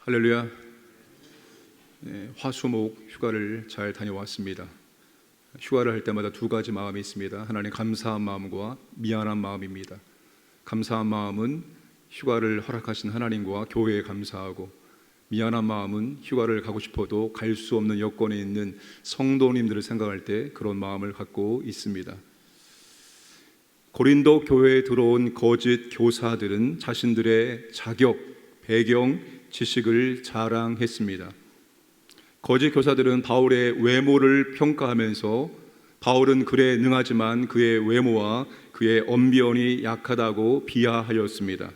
할렐루야. 화수목 휴가를 잘 다녀왔습니다. 휴가를 할 때마다 두 가지 마음이 있습니다. 하나님 감사한 마음과 미안한 마음입니다. 감사한 마음은 휴가를 허락하신 하나님과 교회에 감사하고, 미안한 마음은 휴가를 가고 싶어도 갈 수 없는 여건에 있는 성도님들을 생각할 때 그런 마음을 갖고 있습니다. 고린도 교회에 들어온 거짓 교사들은 자신들의 자격, 배경, 지식을 자랑했습니다. 거짓 교사들은 바울의 외모를 평가하면서 바울은 글에 능하지만 그의 외모와 그의 언변이 약하다고 비하하였습니다.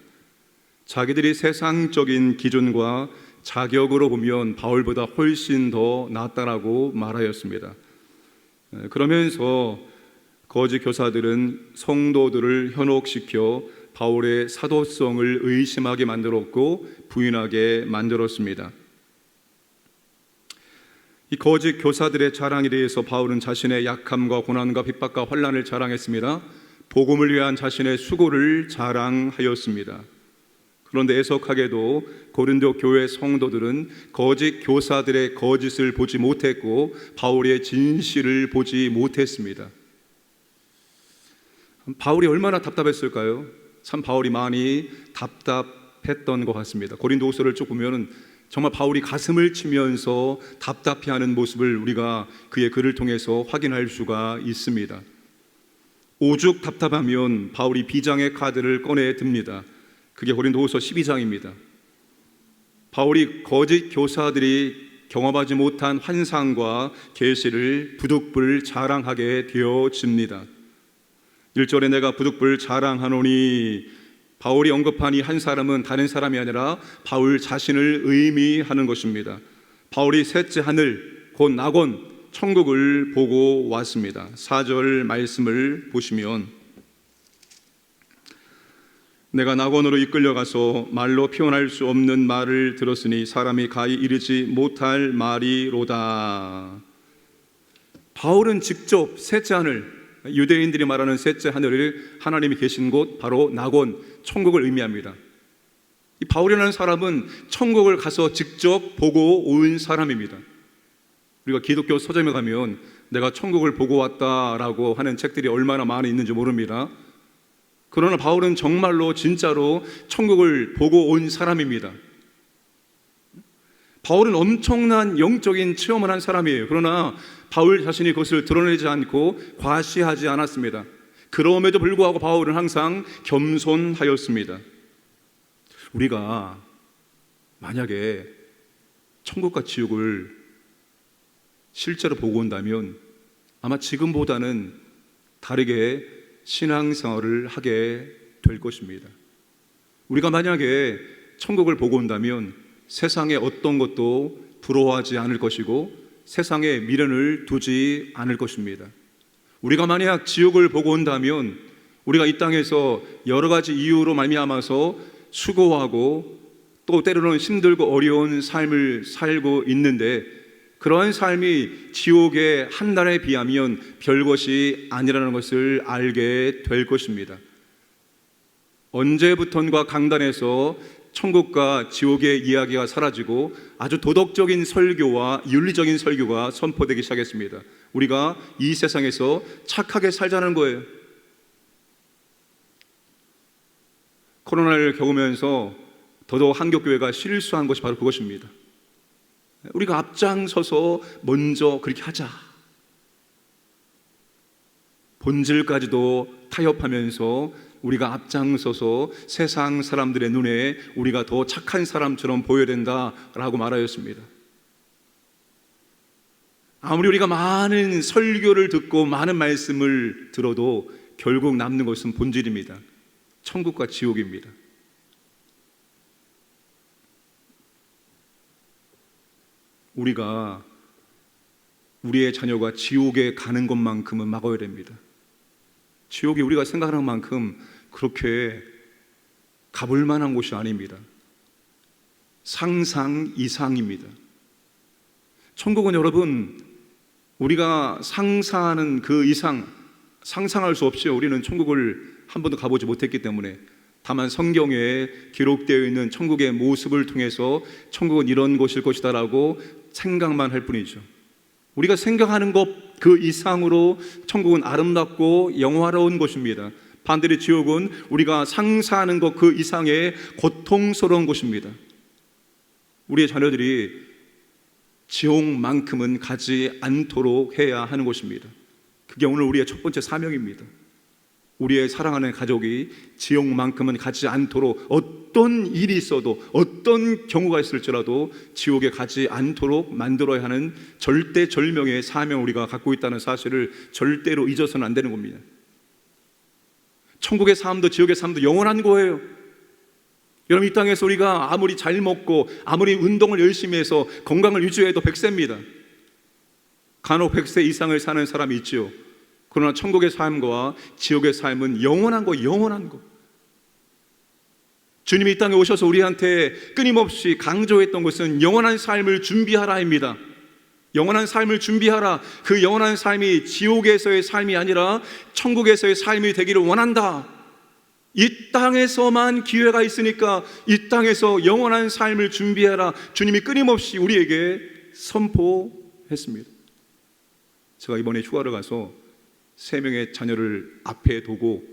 자기들이 세상적인 기준과 자격으로 보면 바울보다 훨씬 더 낫다라고 말하였습니다. 그러면서 거짓 교사들은 성도들을 현혹시켜 바울의 사도성을 의심하게 만들었고 부인하게 만들었습니다. 이 거짓 교사들의 자랑에 대해서 바울은 자신의 약함과 고난과 핍박과 환난을 자랑했습니다. 복음을 위한 자신의 수고를 자랑하였습니다. 그런데 애석하게도 고린도 교회 성도들은 거짓 교사들의 거짓을 보지 못했고 바울의 진실을 보지 못했습니다. 바울이 얼마나 답답했을까요? 참 바울이 많이 답답했던 것 같습니다. 고린도후서를 쭉 보면은 정말 바울이 가슴을 치면서 답답해하는 모습을 우리가 그의 글을 통해서 확인할 수가 있습니다. 오죽 답답하면 바울이 비장의 카드를 꺼내 듭니다. 그게 고린도후서 12장입니다. 바울이 거짓 교사들이 경험하지 못한 환상과 계시를 부득불 자랑하게 되어집니다. 1절에 내가 부득불 자랑하노니, 바울이 언급한 이 한 사람은 다른 사람이 아니라 바울 자신을 의미하는 것입니다. 바울이 셋째 하늘, 곧 낙원, 천국을 보고 왔습니다. 4절 말씀을 보시면, 내가 낙원으로 이끌려가서 말로 표현할 수 없는 말을 들었으니 사람이 가히 이르지 못할 말이로다. 바울은 직접 셋째 하늘, 유대인들이 말하는 셋째 하늘을 하나님이 계신 곳, 바로 낙원, 천국을 의미합니다. 이 바울이라는 사람은 천국을 가서 직접 보고 온 사람입니다. 우리가 기독교 서점에 가면 내가 천국을 보고 왔다라고 하는 책들이 얼마나 많이 있는지 모릅니다. 그러나 바울은 정말로 진짜로 천국을 보고 온 사람입니다. 바울은 엄청난 영적인 체험을 한 사람이에요. 그러나 바울 자신이 그것을 드러내지 않고 과시하지 않았습니다. 그럼에도 불구하고 바울은 항상 겸손하였습니다. 우리가 만약에 천국과 지옥을 실제로 보고 온다면 아마 지금보다는 다르게 신앙생활을 하게 될 것입니다. 우리가 만약에 천국을 보고 온다면 세상에 어떤 것도 부러워하지 않을 것이고 세상에 미련을 두지 않을 것입니다. 우리가 만약 지옥을 보고 온다면 우리가 이 땅에서 여러 가지 이유로 말미암아서 수고하고 또 때로는 힘들고 어려운 삶을 살고 있는데, 그러한 삶이 지옥의 한날에 비하면 별것이 아니라는 것을 알게 될 것입니다. 언제부턴가 강단에서 천국과 지옥의 이야기가 사라지고 아주 도덕적인 설교와 윤리적인 설교가 선포되기 시작했습니다. 우리가 이 세상에서 착하게 살자는 거예요. 코로나를 겪으면서 더더욱 한국교회가 실수한 것이 바로 그것입니다. 우리가 앞장서서 먼저 그렇게 하자, 본질까지도 타협하면서 우리가 앞장서서 세상 사람들의 눈에 우리가 더 착한 사람처럼 보여야 된다라고 말하였습니다. 아무리 우리가 많은 설교를 듣고 많은 말씀을 들어도 결국 남는 것은 본질입니다. 천국과 지옥입니다. 우리가 우리의 자녀가 지옥에 가는 것만큼은 막아야 됩니다. 지옥이 우리가 생각하는 만큼 그렇게 가볼 만한 곳이 아닙니다. 상상 이상입니다. 천국은 여러분, 우리가 상상하는 그 이상, 상상할 수 없이 우리는 천국을 한 번도 가보지 못했기 때문에 다만 성경에 기록되어 있는 천국의 모습을 통해서 천국은 이런 곳일 것이다라고 생각만 할 뿐이죠. 우리가 생각하는 것 그 이상으로 천국은 아름답고 영화로운 곳입니다. 반대로 지옥은 우리가 상상하는 것 그 이상의 고통스러운 곳입니다. 우리의 자녀들이 지옥만큼은 가지 않도록 해야 하는 곳입니다. 그게 오늘 우리의 첫 번째 사명입니다. 우리의 사랑하는 가족이 지옥만큼은 가지 않도록, 어떤 일이 있어도 어떤 경우가 있을지라도 지옥에 가지 않도록 만들어야 하는 절대절명의 사명을 우리가 갖고 있다는 사실을 절대로 잊어서는 안 되는 겁니다. 천국의 삶도 지옥의 삶도 영원한 거예요. 여러분, 이 땅에서 우리가 아무리 잘 먹고 아무리 운동을 열심히 해서 건강을 유지해도 100세입니다. 간혹 100세 이상을 사는 사람이 있지요. 그러나 천국의 삶과 지옥의 삶은 영원한 거, 영원한 거. 주님이 이 땅에 오셔서 우리한테 끊임없이 강조했던 것은 영원한 삶을 준비하라입니다. 영원한 삶을 준비하라. 그 영원한 삶이 지옥에서의 삶이 아니라 천국에서의 삶이 되기를 원한다. 이 땅에서만 기회가 있으니까 이 땅에서 영원한 삶을 준비하라. 주님이 끊임없이 우리에게 선포했습니다. 제가 이번에 휴가를 가서 3명의 자녀를 앞에 두고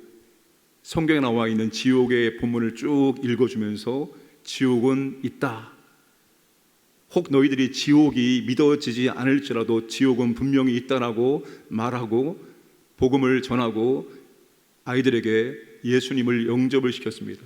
성경에 나와 있는 지옥의 본문을 쭉 읽어주면서 지옥은 있다. 혹 너희들이 지옥이 믿어지지 않을지라도 지옥은 분명히 있다라고 말하고 복음을 전하고 아이들에게 예수님을 영접을 시켰습니다.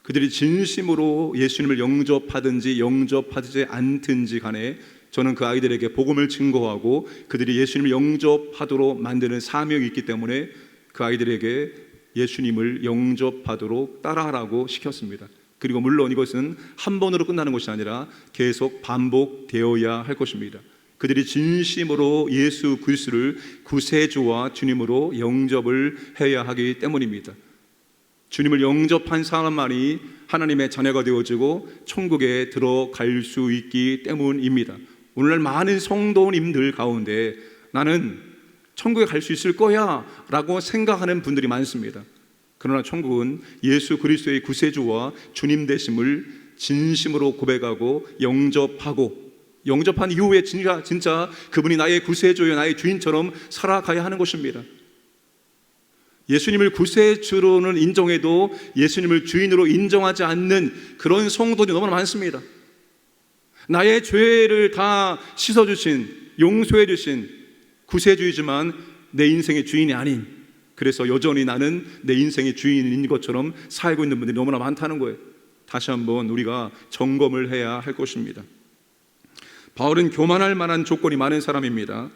그들이 진심으로 예수님을 영접하든지 영접하지 않든지 간에 저는 그 아이들에게 복음을 증거하고 그들이 예수님을 영접하도록 만드는 사명이 있기 때문에 그 아이들에게 예수님을 영접하도록 따라하라고 시켰습니다. 그리고 물론 이것은 한 번으로 끝나는 것이 아니라 계속 반복되어야 할 것입니다. 그들이 진심으로 예수 그리스도를 구세주와 주님으로 영접을 해야 하기 때문입니다. 주님을 영접한 사람만이 하나님의 자녀가 되어지고 천국에 들어갈 수 있기 때문입니다. 오늘날 많은 성도님들 가운데 나는 천국에 갈 수 있을 거야 라고 생각하는 분들이 많습니다. 그러나 천국은 예수 그리스도의 구세주와 주님 되심을 진심으로 고백하고 영접한 이후에 진짜 그분이 나의 구세주여 나의 주인처럼 살아가야 하는 것입니다. 예수님을 구세주로는 인정해도 예수님을 주인으로 인정하지 않는 그런 성도들이 너무나 많습니다. 나의 죄를 다 씻어주신, 용서해주신 구세주이지만 내 인생의 주인이 아닌, 그래서 여전히 나는 내 인생의 주인인 것처럼 살고 있는 분들이 너무나 많다는 거예요. 다시 한번 우리가 점검을 해야 할 것입니다. 바울은 교만할 만한 조건이 많은 사람입니다.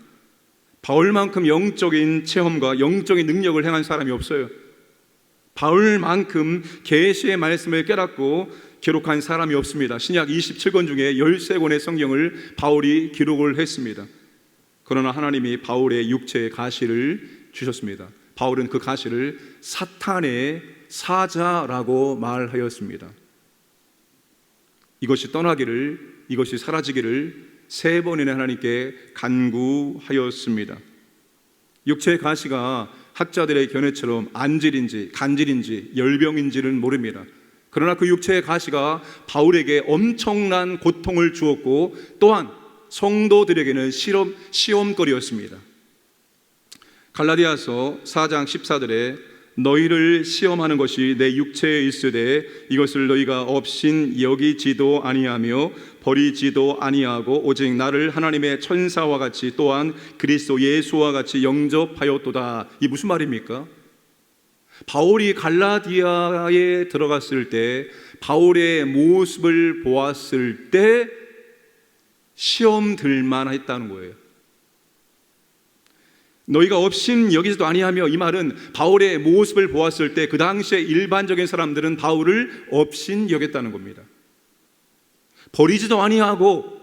바울만큼 영적인 체험과 영적인 능력을 행한 사람이 없어요. 바울만큼 계시의 말씀을 깨닫고 기록한 사람이 없습니다. 신약 27권 중에 13권의 성경을 바울이 기록을 했습니다. 그러나 하나님이 바울의 육체의 가시를 주셨습니다. 바울은 그 가시를 사탄의 사자라고 말하였습니다. 이것이 떠나기를, 이것이 사라지기를 3번이나 하나님께 간구하였습니다. 육체의 가시가 학자들의 견해처럼 안질인지 간질인지 열병인지는 모릅니다. 그러나 그 육체의 가시가 바울에게 엄청난 고통을 주었고 또한 성도들에게는 시험거리였습니다. 갈라디아서 4장 14절에 너희를 시험하는 것이 내 육체에 있으되 이것을 너희가 업신 여기지도 아니하며 버리지도 아니하고 오직 나를 하나님의 천사와 같이 또한 그리스도 예수와 같이 영접하였도다. 이 무슨 말입니까? 바울이 갈라디아에 들어갔을 때 바울의 모습을 보았을 때 시험 들만 했다는 거예요. 너희가 업신 여기지도 아니하며, 이 말은 바울의 모습을 보았을 때 그 당시에 일반적인 사람들은 바울을 업신 여겼다는 겁니다. 버리지도 아니하고,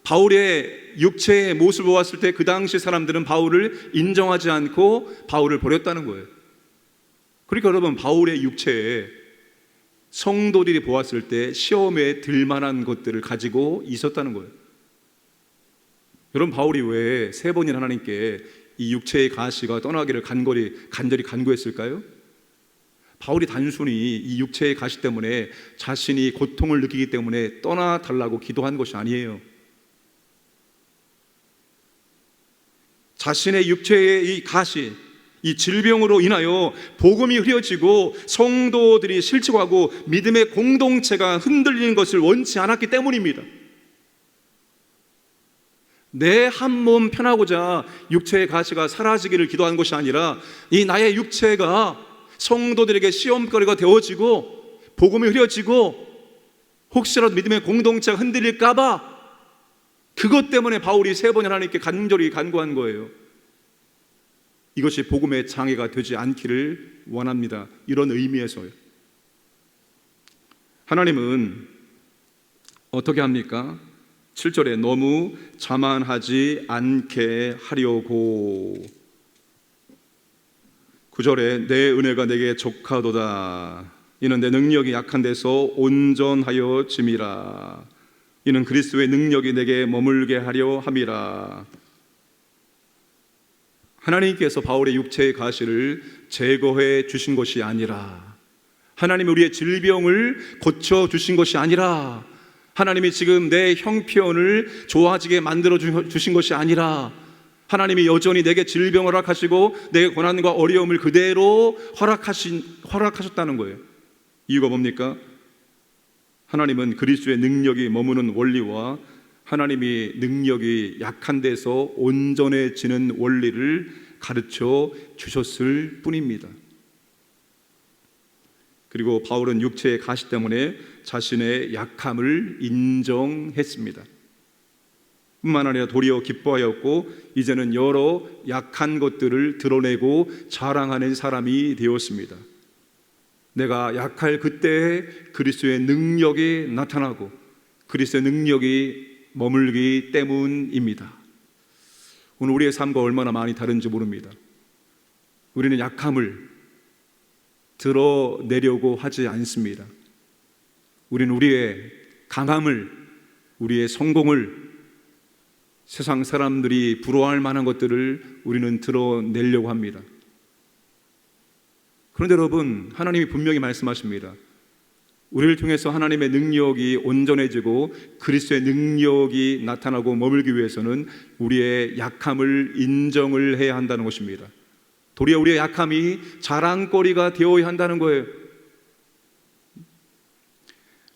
바울의 육체의 모습을 보았을 때 그 당시 사람들은 바울을 인정하지 않고 바울을 버렸다는 거예요. 그러니까 여러분, 바울의 육체에 성도들이 보았을 때 시험에 들만한 것들을 가지고 있었다는 거예요. 여러분, 바울이 왜 3번이나 하나님께 이 육체의 가시가 떠나기를 간절히 간구했을까요? 바울이 단순히 이 육체의 가시 때문에 자신이 고통을 느끼기 때문에 떠나달라고 기도한 것이 아니에요. 자신의 육체의 이 가시, 이 질병으로 인하여 복음이 흐려지고 성도들이 실직하고 믿음의 공동체가 흔들리는 것을 원치 않았기 때문입니다. 내 한 몸 편하고자 육체의 가시가 사라지기를 기도한 것이 아니라 이 나의 육체가 성도들에게 시험거리가 되어지고 복음이 흐려지고 혹시라도 믿음의 공동체가 흔들릴까 봐 그것 때문에 바울이 3번 하나님께 간절히 간구한 거예요. 이것이 복음의 장애가 되지 않기를 원합니다. 이런 의미에서요. 하나님은 어떻게 합니까? 7절에 너무 자만하지 않게 하려고. 9절에 내 은혜가 내게 족하도다. 이는 내 능력이 약한 데서 온전하여 짐이라. 이는 그리스도의 능력이 내게 머물게 하려 함이라. 하나님께서 바울의 육체의 가시를 제거해 주신 것이 아니라, 하나님이 우리의 질병을 고쳐 주신 것이 아니라, 하나님이 지금 내 형편을 좋아지게 만들어 주신 것이 아니라, 하나님이 여전히 내게 질병을 허락하시고 내 고난과 어려움을 그대로 허락하셨다는 거예요. 이유가 뭡니까? 하나님은 그리스도의 능력이 머무는 원리와 하나님이 능력이 약한 데서 온전해지는 원리를 가르쳐 주셨을 뿐입니다. 그리고 바울은 육체의 가시 때문에 자신의 약함을 인정했습니다. 뿐만 아니라 도리어 기뻐하였고 이제는 여러 약한 것들을 드러내고 자랑하는 사람이 되었습니다. 내가 약할 그때에 그리스도의 능력이 나타나고 그리스도의 능력이 머물기 때문입니다. 오늘 우리의 삶과 얼마나 많이 다른지 모릅니다. 우리는 약함을 드러내려고 하지 않습니다. 우리는 우리의 강함을, 우리의 성공을, 세상 사람들이 부러워할 만한 것들을 우리는 드러내려고 합니다. 그런데 여러분, 하나님이 분명히 말씀하십니다. 우리를 통해서 하나님의 능력이 온전해지고 그리스도의 능력이 나타나고 머물기 위해서는 우리의 약함을 인정을 해야 한다는 것입니다. 도리어 우리의 약함이 자랑거리가 되어야 한다는 거예요.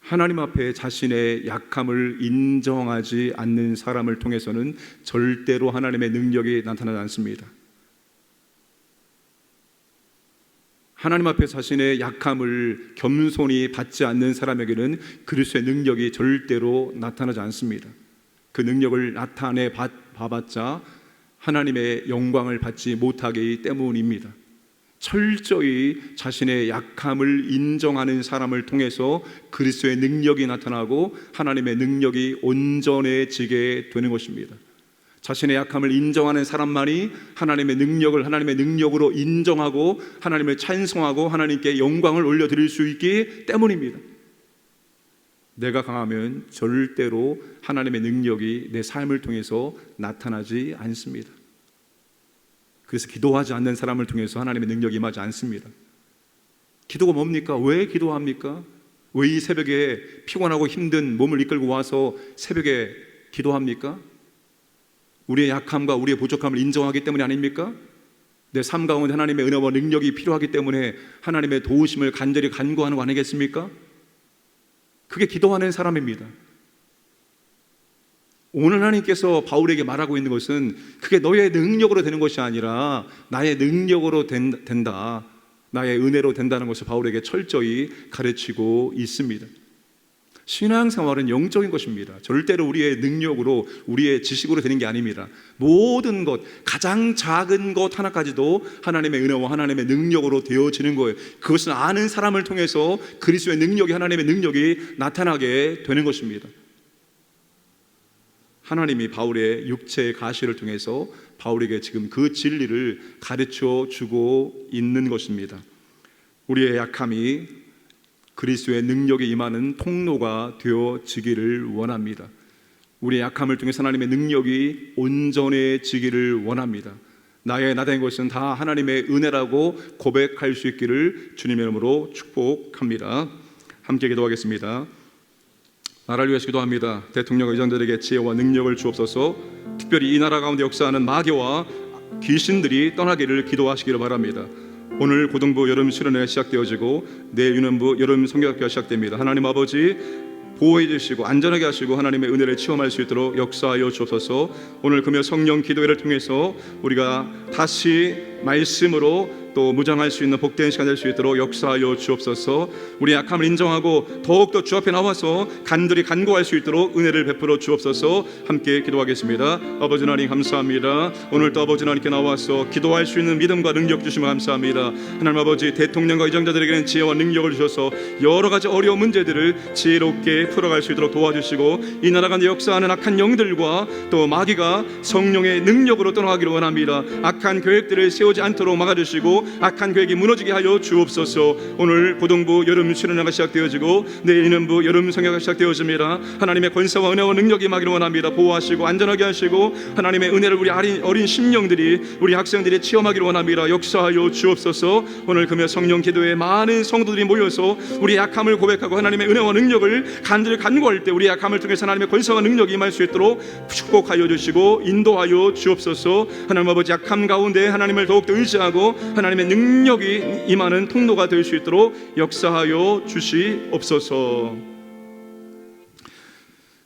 하나님 앞에 자신의 약함을 인정하지 않는 사람을 통해서는 절대로 하나님의 능력이 나타나지 않습니다. 하나님 앞에 자신의 약함을 겸손히 받지 않는 사람에게는 그리스도의 능력이 절대로 나타나지 않습니다. 그 능력을 나타내 봐봤자 하나님의 영광을 받지 못하기 때문입니다. 철저히 자신의 약함을 인정하는 사람을 통해서 그리스도의 능력이 나타나고 하나님의 능력이 온전해지게 되는 것입니다. 자신의 약함을 인정하는 사람만이 하나님의 능력을 하나님의 능력으로 인정하고 하나님을 찬송하고 하나님께 영광을 올려드릴 수 있기 때문입니다. 내가 강하면 절대로 하나님의 능력이 내 삶을 통해서 나타나지 않습니다. 그래서 기도하지 않는 사람을 통해서 하나님의 능력이 임하지 않습니다. 기도가 뭡니까? 왜 기도합니까? 왜 이 새벽에 피곤하고 힘든 몸을 이끌고 와서 새벽에 기도합니까? 우리의 약함과 우리의 부족함을 인정하기 때문이 아닙니까? 내 삶 가운데 하나님의 은혜와 능력이 필요하기 때문에 하나님의 도우심을 간절히 간구하는 거 아니겠습니까? 그게 기도하는 사람입니다. 오늘 하나님께서 바울에게 말하고 있는 것은 그게 너의 능력으로 되는 것이 아니라 나의 능력으로 된다, 나의 은혜로 된다는 것을 바울에게 철저히 가르치고 있습니다. 신앙생활은 영적인 것입니다. 절대로 우리의 능력으로 우리의 지식으로 되는 게 아닙니다. 모든 것, 가장 작은 것 하나까지도 하나님의 은혜와 하나님의 능력으로 되어지는 거예요. 그것은 아는 사람을 통해서 그리스도의 능력이 하나님의 능력이 나타나게 되는 것입니다. 하나님이 바울의 육체의 가시를 통해서 바울에게 지금 그 진리를 가르쳐 주고 있는 것입니다. 우리의 약함이 그리스도의 능력이 임하는 통로가 되어지기를 원합니다. 우리의 약함을 통해서 하나님의 능력이 온전해지기를 원합니다. 나의 나된 것은 다 하나님의 은혜라고 고백할 수 있기를 주님의 이름으로 축복합니다. 함께 기도하겠습니다. 나라를 위해서 기도합니다. 대통령 의장들에게 지혜와 능력을 주옵소서. 특별히 이 나라 가운데 역사하는 마귀와 귀신들이 떠나기를 기도하시기를 바랍니다. 오늘 고등부 여름 수련회 시작되어지고 내일 유년부 여름 성경학교가 시작됩니다. 하나님 아버지 보호해 주시고 안전하게 하시고 하나님의 은혜를 체험할 수 있도록 역사하여 주옵소서. 오늘 금요 성령 기도회를 통해서 우리가 다시 말씀으로 또 무장할 수 있는 복된 시간 될 수 있도록 역사하여 주옵소서. 우리 약함을 인정하고 더욱더 주 앞에 나와서 간절히 간구할 수 있도록 은혜를 베풀어 주옵소서. 함께 기도하겠습니다. 아버지 하나님 감사합니다. 오늘도 아버지 하나님께 나와서 기도할 수 있는 믿음과 능력 주시면 감사합니다. 하나님 아버지 대통령과 의정자들에게는 지혜와 능력을 주셔서 여러 가지 어려운 문제들을 지혜롭게 풀어갈 수 있도록 도와주시고 이 나라 가운데 역사하는 악한 영들과 또 마귀가 성령의 능력으로 떠나가기를 원합니다. 악한 계획들을 세우지 않도록 막아주시고 악한 계획이 무너지게 하여 주옵소서. 오늘 고등부 여름 수련회가 시작되어지고 내일 유년부 여름 성경회가 시작되어집니다. 하나님의 권세와 은혜와 능력이 임하기를 원합니다. 보호하시고 안전하게 하시고 하나님의 은혜를 우리 어린 심령들이 우리 학생들이 체험하기를 원합니다. 역사하여 주옵소서. 오늘 금요 성령 기도에 많은 성도들이 모여서 우리 약함을 고백하고 하나님의 은혜와 능력을 간절히 간구할 때 우리 약함을 통해서 하나님의 권세와 능력이 임할 수 있도록 축복하여 주시고 인도하여 주옵소서. 하나님 아버지 약함 가운데 하나님을 더욱더 의지하고 하나님의 능력이 임하는 통로가 될 수 있도록 역사하여 주시옵소서.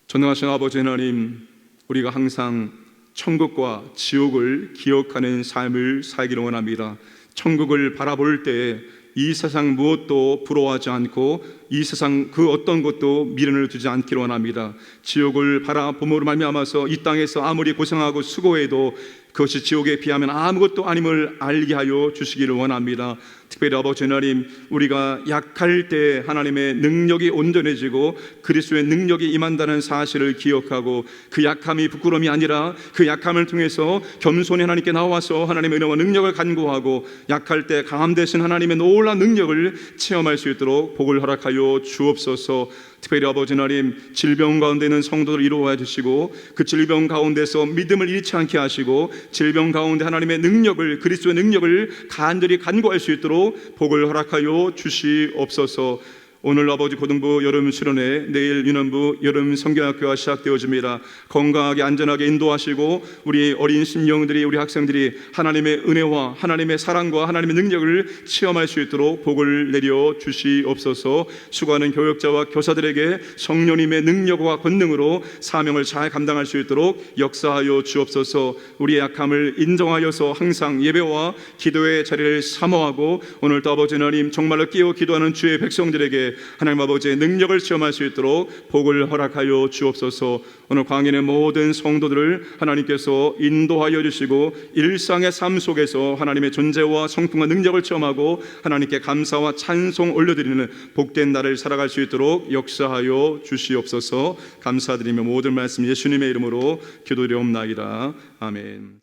전능하신 아버지 하나님, 우리가 항상 천국과 지옥을 기억하는 삶을 살기를 원합니다. 천국을 바라볼 때 이 세상 무엇도 부러워하지 않고 이 세상 그 어떤 것도 미련을 두지 않기를 원합니다. 지옥을 바라봄으로 말미암아서 이 땅에서 아무리 고생하고 수고해도 그것이 지옥에 비하면 아무것도 아님을 알게 하여 주시기를 원합니다. 특별히 아버지 하나님, 우리가 약할 때 하나님의 능력이 온전해지고 그리스도의 능력이 임한다는 사실을 기억하고 그 약함이 부끄러움이 아니라 그 약함을 통해서 겸손히 하나님께 나와서 하나님의 은혜와 능력을 간구하고 약할 때 강함 되신 하나님의 놀라운 능력을 체험할 수 있도록 복을 허락하여 주옵소서. 특별히 아버지 하나님, 질병 가운데 있는 성도들 이루어 주시고 그 질병 가운데서 믿음을 잃지 않게 하시고 질병 가운데 하나님의 능력을, 그리스도의 능력을 간절히 간구할 수 있도록 복을 허락하여 주시옵소서. 오늘 아버지 고등부 여름 수련회, 내일 유년부 여름 성경학교가 시작되어집니다. 건강하게 안전하게 인도하시고 우리 어린 심령들이, 우리 학생들이 하나님의 은혜와 하나님의 사랑과 하나님의 능력을 체험할 수 있도록 복을 내려 주시옵소서. 수고하는 교역자와 교사들에게 성령님의 능력과 권능으로 사명을 잘 감당할 수 있도록 역사하여 주옵소서. 우리의 약함을 인정하여서 항상 예배와 기도의 자리를 사모하고 오늘도 아버지 하나님 정말로 깨어 기도하는 주의 백성들에게 하나님 아버지의 능력을 체험할 수 있도록 복을 허락하여 주옵소서. 오늘 광인의 모든 성도들을 하나님께서 인도하여 주시고 일상의 삶 속에서 하나님의 존재와 성품과 능력을 체험하고 하나님께 감사와 찬송 올려드리는 복된 날을 살아갈 수 있도록 역사하여 주시옵소서. 감사드리며 모든 말씀 예수님의 이름으로 기도드리옵나이다. 아멘.